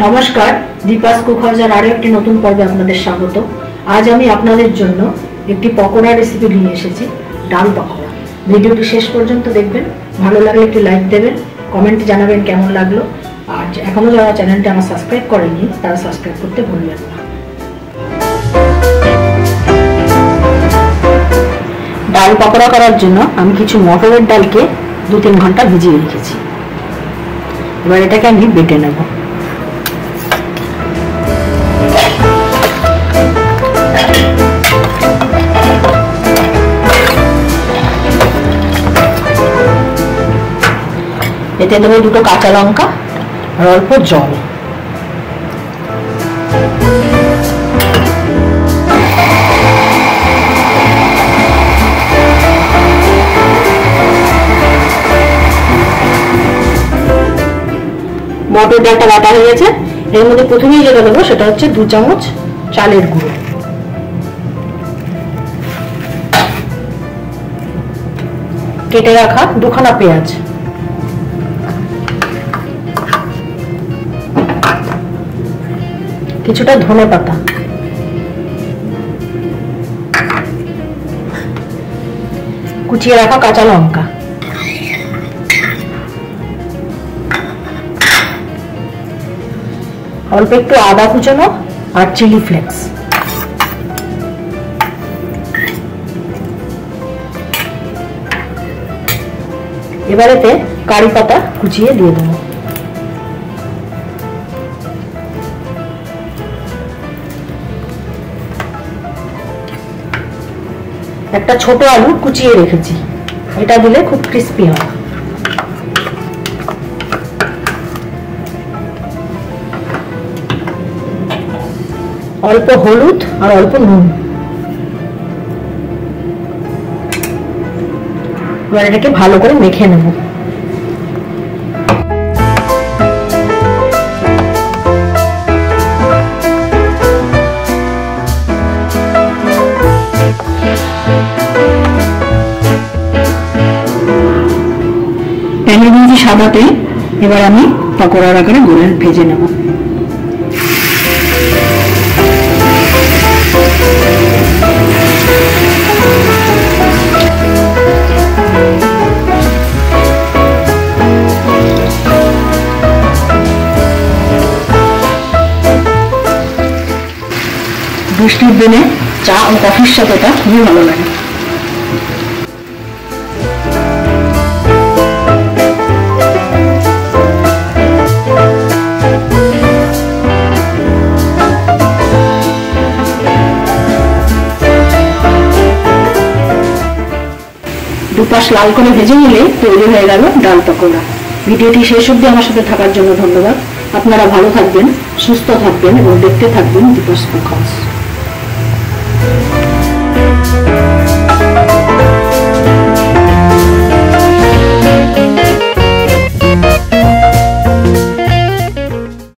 নমস্কার, দীপাস কুক হাউসের আরো একটি নতুন পর্বে আপনাদের স্বাগত। আজ আমি আপনাদের জন্য একটি পকোড়া রেসিপি নিয়ে এসেছি, ডাল পকোড়া। ভিডিওটি শেষ পর্যন্ত দেখবেন, ভালো লাগলে একটি লাইক দেবেন, কমেন্টে জানাবেন কেমন লাগলো। আর এখনো যারা চ্যানেলটি আমার সাবস্ক্রাইব করেনি তারা সাবস্ক্রাইব করতে ভুলবেন না। ডাল পকোড়া করার জন্য আমি কিছু মটরের ডালকে 2-3 ঘন্টা ভিজিয়ে রেখেছি। এবার এটাকে আমি বেটে নেব। এতে দেবো 2টো কাঁচা লঙ্কা আর অল্প জল। মটর ডালটা বাটা হয়ে গেছে। এর মধ্যে প্রথমেই যেটা দেবো সেটা হচ্ছে 2 চামচ চালের গুঁড়ো, কেটে রাখা 2খানা পেঁয়াজ, কিছুটা ধনে পাতা, কুচিয়ে রাখা কাঁচা লঙ্কা, অল্প একটু আদা কুচানো আর চিলি ফ্লেক্স। এবারেতে কারি পাতা কুচিয়ে দিয়ে দেবো। একটা ছোট আলু কুচিয়ে রেখেছি, এটা দিলে খুব ক্রিস্পি হয়। অল্প হলুদ আর অল্প নুন। এবার এটাকে ভালো করে মেখে নেব। প্যানে দিয়েছি সাদা তেল। এবার আমি পকোড়ার আকারে গোল ভেজে নেব। বৃষ্টির দিনে চা ও কফির সাথে এটা খুবই ভালো লাগে। দুপাশ লাল করে ভেজে নিলে তৈরি হয়ে গেল ডাল পকোড়া। ভিডিওটি শেষ অবধি আমার সাথে থাকার জন্য ধন্যবাদ। আপনারা ভালো থাকবেন, সুস্থ থাকবেন এবং দেখতে থাকবেন দীপাস কুক হাউস।